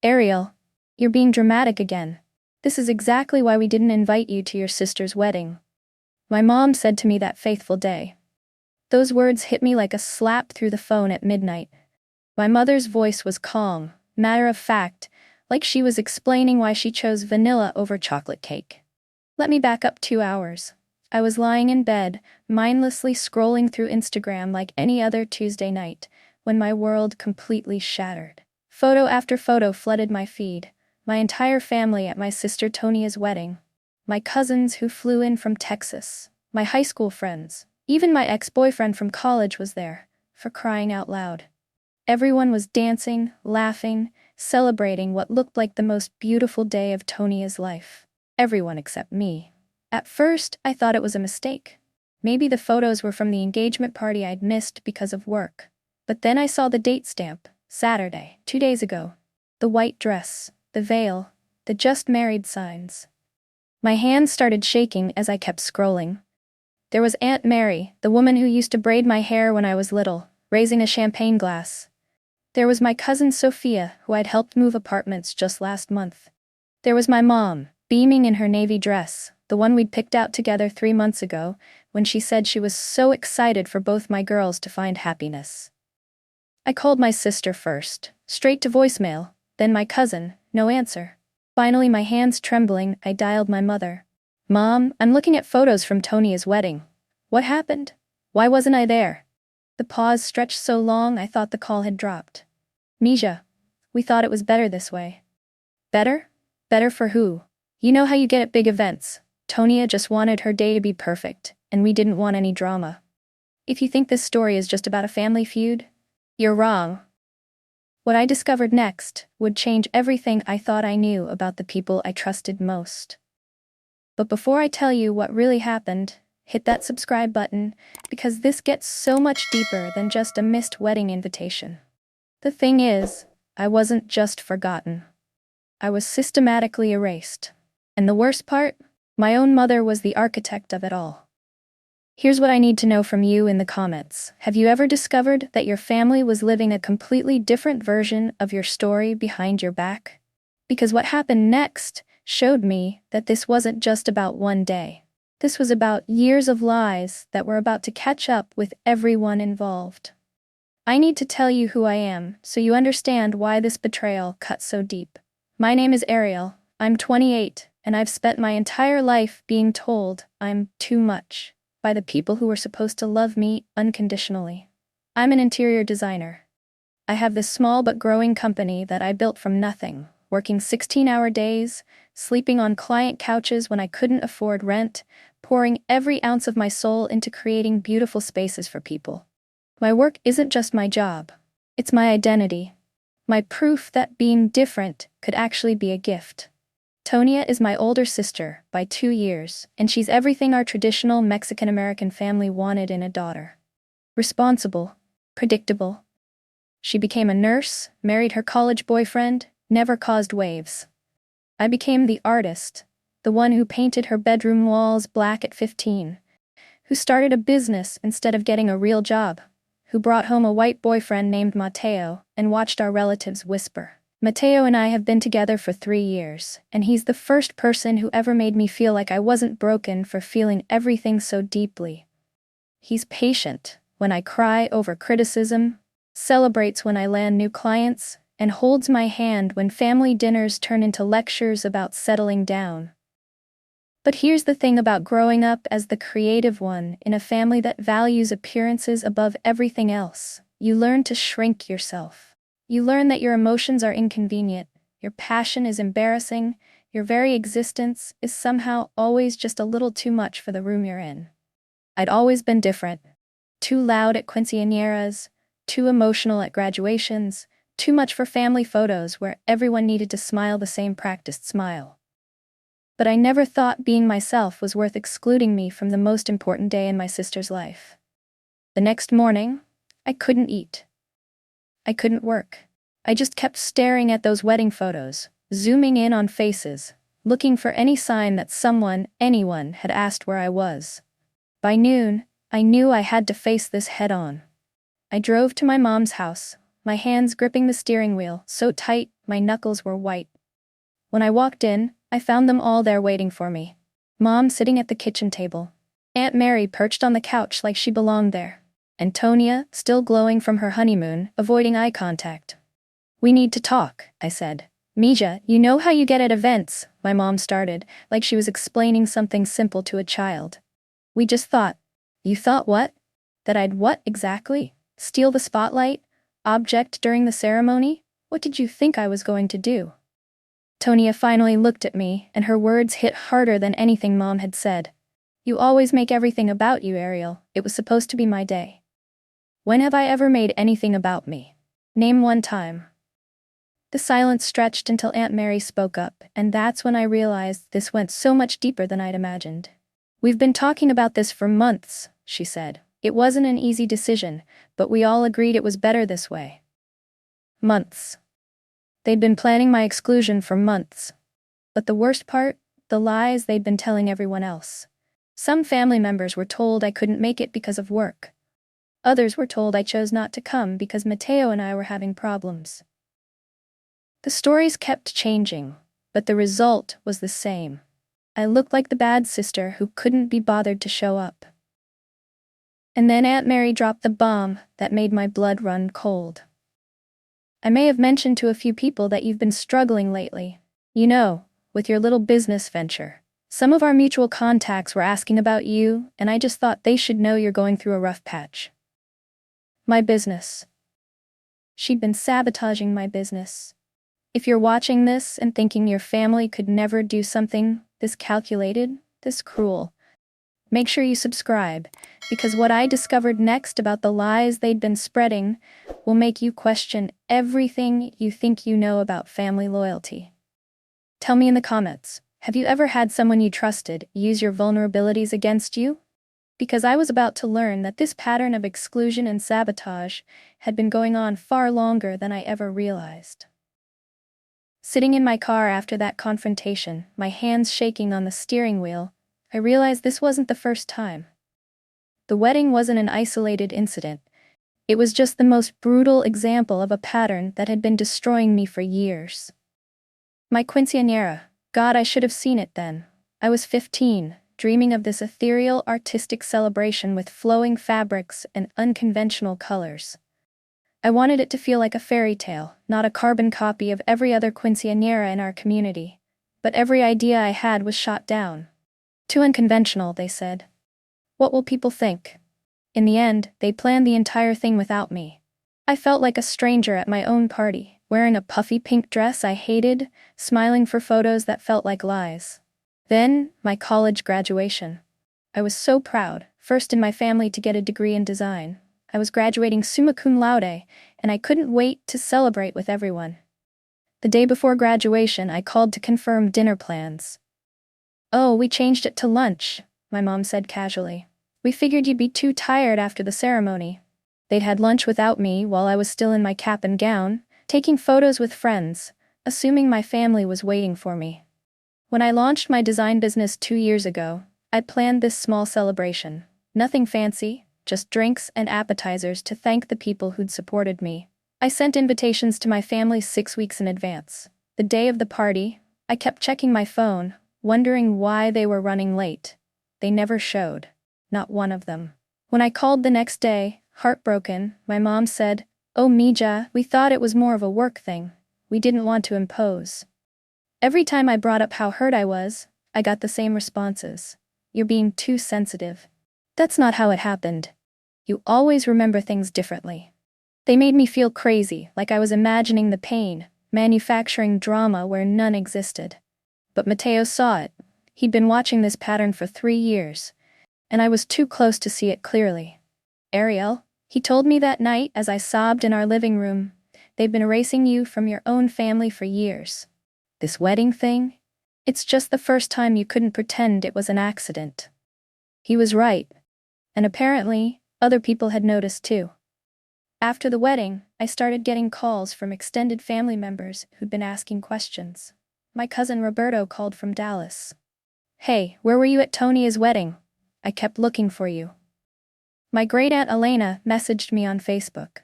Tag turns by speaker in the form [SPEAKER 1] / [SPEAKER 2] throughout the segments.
[SPEAKER 1] Ariel, you're being dramatic again. This is exactly why we didn't invite you to your sister's wedding. My mom said to me that fateful day. Those words hit me like a slap through the phone at midnight. My mother's voice was calm, matter of fact, like she was explaining why she chose vanilla over chocolate cake. Let me back up 2 hours. I was lying in bed, mindlessly scrolling through Instagram like any other Tuesday night, when my world completely shattered. Photo after photo flooded my feed. My entire family at my sister Tonia's wedding. My cousins who flew in from Texas. My high school friends. Even my ex-boyfriend from college was there, for crying out loud. Everyone was dancing, laughing, celebrating what looked like the most beautiful day of Tonia's life. Everyone except me. At first, I thought it was a mistake. Maybe the photos were from the engagement party I'd missed because of work. But then I saw the date stamp, Saturday, 2 days ago. The white dress, the veil, the just married signs. My hands started shaking as I kept scrolling. There was Aunt Mary, the woman who used to braid my hair when I was little, raising a champagne glass. There was my cousin Sophia, who I'd helped move apartments just last month. There was my mom, beaming in her navy dress, the one we'd picked out together 3 months ago, when she said she was so excited for both my girls to find happiness. I called my sister first, straight to voicemail, then my cousin, no answer. Finally, my hands trembling, I dialed my mother. Mom, I'm looking at photos from Tonia's wedding. What happened? Why wasn't I there? The pause stretched so long I thought the call had dropped. Misha, we thought it was better this way. Better? Better for who? You know how you get at big events. Tonia just wanted her day to be perfect, and we didn't want any drama. If you think this story is just about a family feud, you're wrong. What I discovered next would change everything I thought I knew about the people I trusted most. But before I tell you what really happened, hit that subscribe button, because this gets so much deeper than just a missed wedding invitation. The thing is, I wasn't just forgotten. I was systematically erased. And the worst part? My own mother was the architect of it all. Here's what I need to know from you in the comments. Have you ever discovered that your family was living a completely different version of your story behind your back? Because what happened next showed me that this wasn't just about one day. This was about years of lies that were about to catch up with everyone involved. I need to tell you who I am, so you understand why this betrayal cut so deep. My name is Ariel, I'm 28, and I've spent my entire life being told I'm too much by the people who were supposed to love me unconditionally. I'm an interior designer. I have this small but growing company that I built from nothing, working 16-hour days, sleeping on client couches when I couldn't afford rent, pouring every ounce of my soul into creating beautiful spaces for people. My work isn't just my job. It's my identity. My proof that being different could actually be a gift. Tonia is my older sister by 2 years, and she's everything our traditional Mexican-American family wanted in a daughter. Responsible, predictable. She became a nurse, married her college boyfriend, never caused waves. I became the artist, the one who painted her bedroom walls black at 15, who started a business instead of getting a real job, who brought home a white boyfriend named Mateo and watched our relatives whisper. Mateo and I have been together for 3 years, and he's the first person who ever made me feel like I wasn't broken for feeling everything so deeply. He's patient when I cry over criticism, celebrates when I land new clients, and holds my hand when family dinners turn into lectures about settling down. But here's the thing about growing up as the creative one in a family that values appearances above everything else. You learn to shrink yourself. You learn that your emotions are inconvenient, your passion is embarrassing, your very existence is somehow always just a little too much for the room you're in. I'd always been different. Too loud at quinceañeras, too emotional at graduations, too much for family photos where everyone needed to smile the same practiced smile. But I never thought being myself was worth excluding me from the most important day in my sister's life. The next morning, I couldn't eat. I couldn't work. I just kept staring at those wedding photos, zooming in on faces, looking for any sign that anyone had asked where I was. By noon, I knew I had to face this head-on. I drove to my mom's house, my hands gripping the steering wheel, so tight, my knuckles were white. When I walked in, I found them all there waiting for me. Mom sitting at the kitchen table. Aunt Mary perched on the couch like she belonged there. And Tonia, still glowing from her honeymoon, avoiding eye contact. "We need to talk," I said. "Mija, you know how you get at events," my mom started, like she was explaining something simple to a child. "We just thought." "You thought what?" "That I'd what exactly? Steal the spotlight? Object during the ceremony? What did you think I was going to do?" Tonia finally looked at me, and her words hit harder than anything Mom had said. "You always make everything about you, Ariel. It was supposed to be my day." "When have I ever made anything about me? Name one time." The silence stretched until Aunt Mary spoke up, and that's when I realized this went so much deeper than I'd imagined. "We've been talking about this for months," she said. "It wasn't an easy decision, but we all agreed it was better this way." Months. They'd been planning my exclusion for months. But the worst part, the lies they'd been telling everyone else. Some family members were told I couldn't make it because of work. Others were told I chose not to come because Mateo and I were having problems. The stories kept changing, but the result was the same. I looked like the bad sister who couldn't be bothered to show up. And then Aunt Mary dropped the bomb that made my blood run cold. "I may have mentioned to a few people that you've been struggling lately. You know, with your little business venture. Some of our mutual contacts were asking about you, and I just thought they should know you're going through a rough patch." My business. She'd been sabotaging my business. If you're watching this and thinking your family could never do something this calculated, this cruel, make sure you subscribe, because what I discovered next about the lies they'd been spreading will make you question everything you think you know about family loyalty. Tell me in the comments, have you ever had someone you trusted use your vulnerabilities against you? Because I was about to learn that this pattern of exclusion and sabotage had been going on far longer than I ever realized. Sitting in my car after that confrontation, my hands shaking on the steering wheel, I realized this wasn't the first time. The wedding wasn't an isolated incident. It was just the most brutal example of a pattern that had been destroying me for years. My quinceañera. God, I should have seen it then. I was 15, dreaming of this ethereal artistic celebration with flowing fabrics and unconventional colors. I wanted it to feel like a fairy tale, not a carbon copy of every other quinceañera in our community. But every idea I had was shot down. Too unconventional, they said. What will people think? In the end, they planned the entire thing without me. I felt like a stranger at my own party, wearing a puffy pink dress I hated, smiling for photos that felt like lies. Then, my college graduation. I was so proud, first in my family to get a degree in design. I was graduating summa cum laude, and I couldn't wait to celebrate with everyone. The day before graduation, I called to confirm dinner plans. "Oh, we changed it to lunch," my mom said casually. "We figured you'd be too tired after the ceremony." They'd had lunch without me while I was still in my cap and gown, taking photos with friends, assuming my family was waiting for me. When I launched my design business 2 years ago, I planned this small celebration. Nothing fancy, just drinks and appetizers to thank the people who'd supported me. I sent invitations to my family 6 weeks in advance. The day of the party, I kept checking my phone, wondering why they were running late. They never showed. Not one of them. When I called the next day, heartbroken, my mom said, "Oh Mija, we thought it was more of a work thing. We didn't want to impose." Every time I brought up how hurt I was, I got the same responses. "You're being too sensitive. That's not how it happened. You always remember things differently." They made me feel crazy, like I was imagining the pain, manufacturing drama where none existed. But Mateo saw it. He'd been watching this pattern for 3 years, and I was too close to see it clearly. "Ariel," he told me that night as I sobbed in our living room, "they've been erasing you from your own family for years. This wedding thing? It's just the first time you couldn't pretend it was an accident." He was right. And apparently, other people had noticed too. After the wedding, I started getting calls from extended family members who'd been asking questions. My cousin Roberto called from Dallas. "Hey, where were you at Tonia's wedding? I kept looking for you." My great-aunt Elena messaged me on Facebook.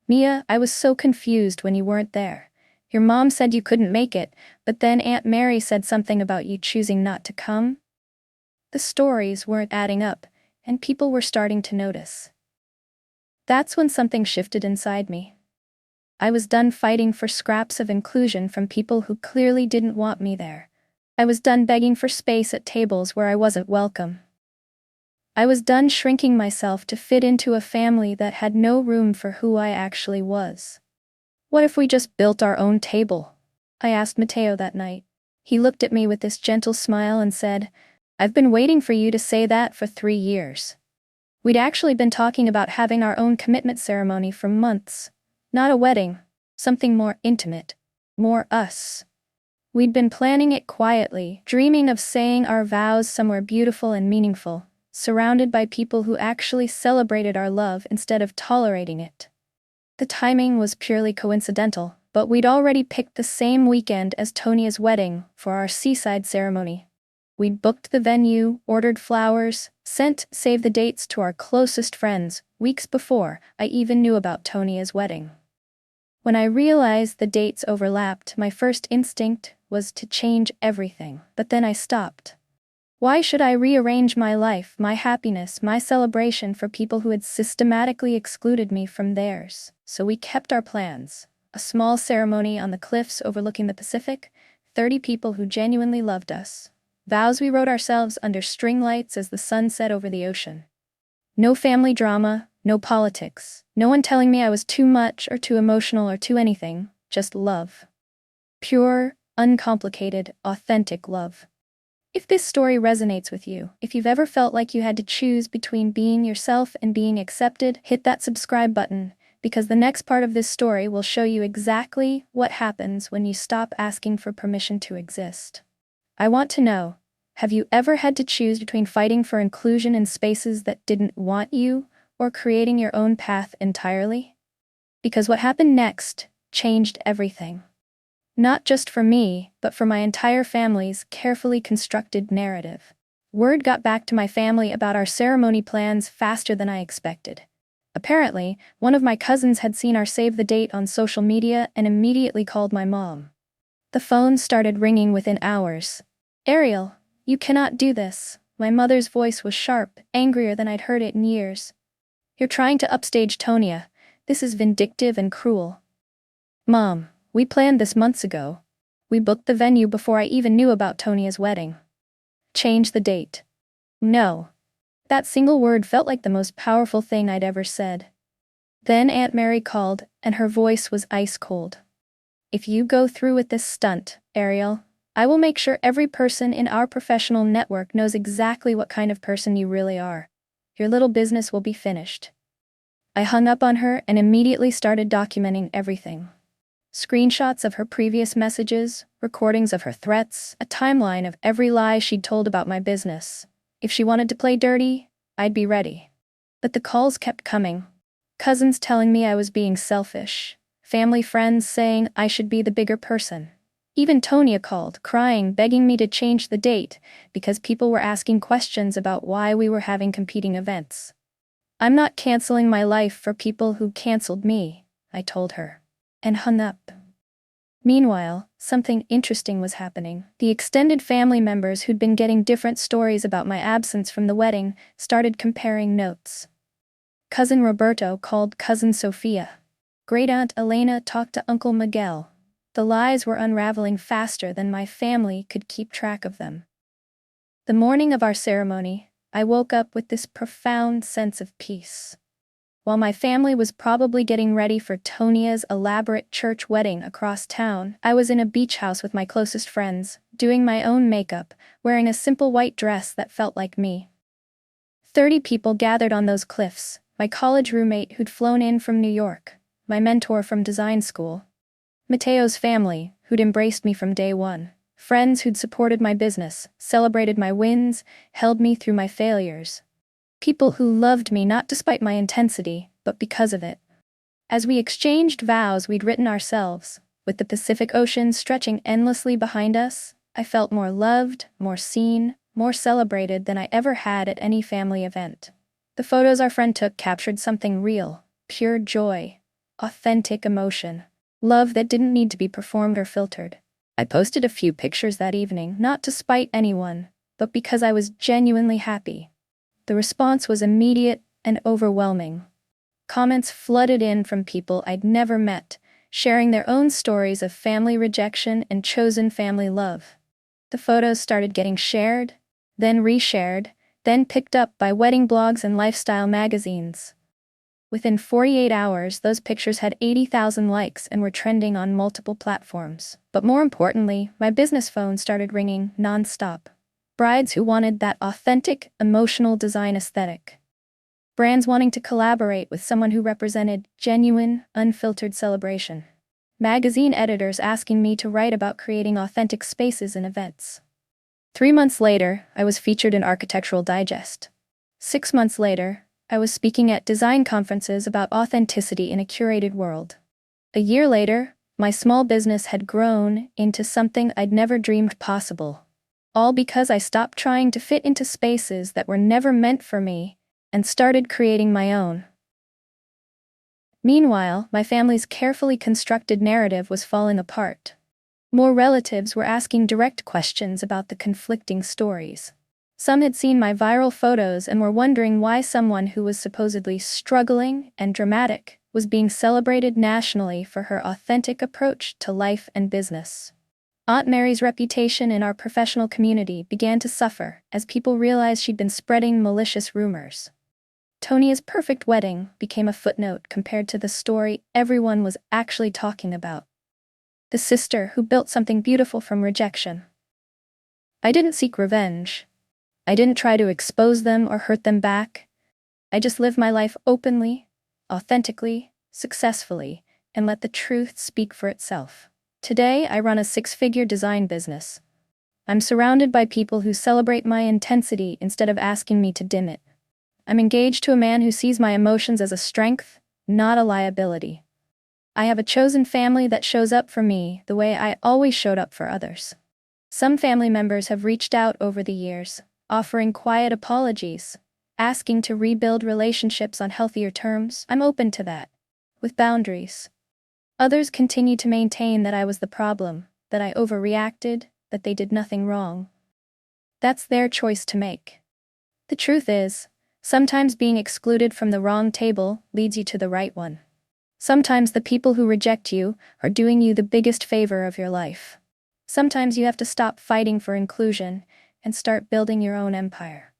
[SPEAKER 1] Mia, I was so confused when you weren't there. Your mom said you couldn't make it, but then Aunt Mary said something about you choosing not to come. The stories weren't adding up, and people were starting to notice. That's when something shifted inside me. I was done fighting for scraps of inclusion from people who clearly didn't want me there. I was done begging for space at tables where I wasn't welcome. I was done shrinking myself to fit into a family that had no room for who I actually was. What if we just built our own table? I asked Mateo that night. He looked at me with this gentle smile and said, I've been waiting for you to say that for 3 years. We'd actually been talking about having our own commitment ceremony for months. Not a wedding, something more intimate, more us. We'd been planning it quietly, dreaming of saying our vows somewhere beautiful and meaningful, surrounded by people who actually celebrated our love instead of tolerating it. The timing was purely coincidental, but we'd already picked the same weekend as Tonia's wedding for our seaside ceremony. We'd booked the venue, ordered flowers, sent save the dates to our closest friends, weeks before I even knew about Tonia's wedding. When I realized the dates overlapped, my first instinct was to change everything, but then I stopped. Why should I rearrange my life, my happiness, my celebration for people who had systematically excluded me from theirs? So we kept our plans. A small ceremony on the cliffs overlooking the Pacific, 30 people who genuinely loved us. Vows we wrote ourselves under string lights as the sun set over the ocean. No family drama, no politics, no one telling me I was too much or too emotional or too anything, just love. Pure, uncomplicated, authentic love. If this story resonates with you, if you've ever felt like you had to choose between being yourself and being accepted, hit that subscribe button, because the next part of this story will show you exactly what happens when you stop asking for permission to exist. I want to know, have you ever had to choose between fighting for inclusion in spaces that didn't want you, or creating your own path entirely? Because what happened next changed everything. Not just for me, but for my entire family's carefully constructed narrative. Word got back to my family about our ceremony plans faster than I expected. Apparently, one of my cousins had seen our save the date on social media and immediately called my mom. The phone started ringing within hours. Ariel, you cannot do this. My mother's voice was sharp, angrier than I'd heard it in years. You're trying to upstage Tonia. This is vindictive and cruel. Mom, we planned this months ago. We booked the venue before I even knew about Tonia's wedding. Change the date. No. That single word felt like the most powerful thing I'd ever said. Then Aunt Mary called, and her voice was ice cold. If you go through with this stunt, Ariel, I will make sure every person in our professional network knows exactly what kind of person you really are. Your little business will be finished. I hung up on her and immediately started documenting everything. Screenshots of her previous messages, recordings of her threats, a timeline of every lie she'd told about my business. If she wanted to play dirty, I'd be ready. But the calls kept coming. Cousins telling me I was being selfish. Family friends saying I should be the bigger person. Even Tonia called, crying, begging me to change the date because people were asking questions about why we were having competing events. I'm not canceling my life for people who canceled me, I told her. And hung up. Meanwhile, something interesting was happening. The extended family members who'd been getting different stories about my absence from the wedding started comparing notes. Cousin Roberto called Cousin Sophia. Great-aunt Elena talked to Uncle Miguel. The lies were unraveling faster than my family could keep track of them. The morning of our ceremony, I woke up with this profound sense of peace. While my family was probably getting ready for Tonia's elaborate church wedding across town, I was in a beach house with my closest friends, doing my own makeup, wearing a simple white dress that felt like me. 30 people gathered on those cliffs, my college roommate who'd flown in from New York, my mentor from design school, Mateo's family, who'd embraced me from day one, friends who'd supported my business, celebrated my wins, held me through my failures. People who loved me not despite my intensity, but because of it. As we exchanged vows we'd written ourselves, with the Pacific Ocean stretching endlessly behind us, I felt more loved, more seen, more celebrated than I ever had at any family event. The photos our friend took captured something real, pure joy. authentic emotion. Love that didn't need to be performed or filtered. I posted a few pictures that evening, not to spite anyone, but because I was genuinely happy. The response was immediate and overwhelming. Comments flooded in from people I'd never met, sharing their own stories of family rejection and chosen family love. The photos started getting shared, then reshared, then picked up by wedding blogs and lifestyle magazines. Within 48 hours, those pictures had 80,000 likes and were trending on multiple platforms. But more importantly, my business phone started ringing non-stop. Brides who wanted that authentic, emotional design aesthetic. Brands wanting to collaborate with someone who represented genuine, unfiltered celebration. Magazine editors asking me to write about creating authentic spaces and events. 3 months later, I was featured in Architectural Digest. 6 months later, I was speaking at design conferences about authenticity in a curated world. A year later, my small business had grown into something I'd never dreamed possible. All because I stopped trying to fit into spaces that were never meant for me and started creating my own. Meanwhile, my family's carefully constructed narrative was falling apart. More relatives were asking direct questions about the conflicting stories. Some had seen my viral photos and were wondering why someone who was supposedly struggling and dramatic was being celebrated nationally for her authentic approach to life and business. Aunt Mary's reputation in our professional community began to suffer as people realized she'd been spreading malicious rumors. Tonia's perfect wedding became a footnote compared to the story everyone was actually talking about. The sister who built something beautiful from rejection. I didn't seek revenge. I didn't try to expose them or hurt them back. I just lived my life openly, authentically, successfully, and let the truth speak for itself. Today, I run a 6-figure design business. I'm surrounded by people who celebrate my intensity instead of asking me to dim it. I'm engaged to a man who sees my emotions as a strength, not a liability. I have a chosen family that shows up for me the way I always showed up for others. Some family members have reached out over the years, offering quiet apologies, asking to rebuild relationships on healthier terms. I'm open to that, with boundaries. Others continue to maintain that I was the problem, that I overreacted, that they did nothing wrong. That's their choice to make. The truth is, sometimes being excluded from the wrong table leads you to the right one. Sometimes the people who reject you are doing you the biggest favor of your life. Sometimes you have to stop fighting for inclusion and start building your own empire.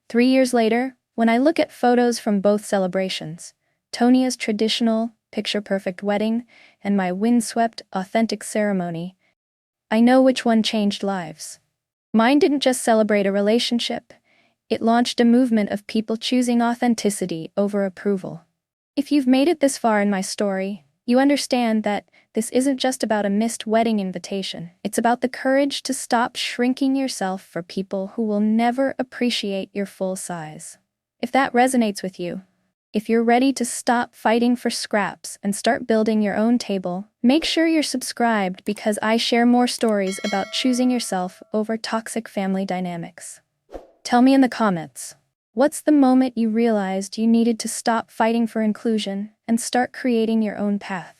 [SPEAKER 1] 3 years later, when I look at photos from both celebrations, Tonia's traditional, picture-perfect wedding and my windswept, authentic ceremony, I know which one changed lives. Mine didn't just celebrate a relationship, it launched a movement of people choosing authenticity over approval. If you've made it this far in my story, you understand that this isn't just about a missed wedding invitation. It's about the courage to stop shrinking yourself for people who will never appreciate your full size. If that resonates with you, if you're ready to stop fighting for scraps and start building your own table, make sure you're subscribed because I share more stories about choosing yourself over toxic family dynamics. Tell me in the comments, what's the moment you realized you needed to stop fighting for inclusion and start creating your own path?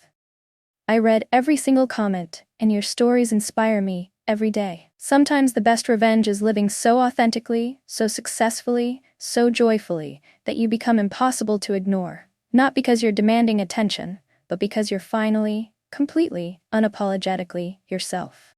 [SPEAKER 1] I read every single comment, and your stories inspire me every day. Sometimes the best revenge is living so authentically, so successfully, so joyfully, that you become impossible to ignore. Not because you're demanding attention, but because you're finally, completely, unapologetically yourself.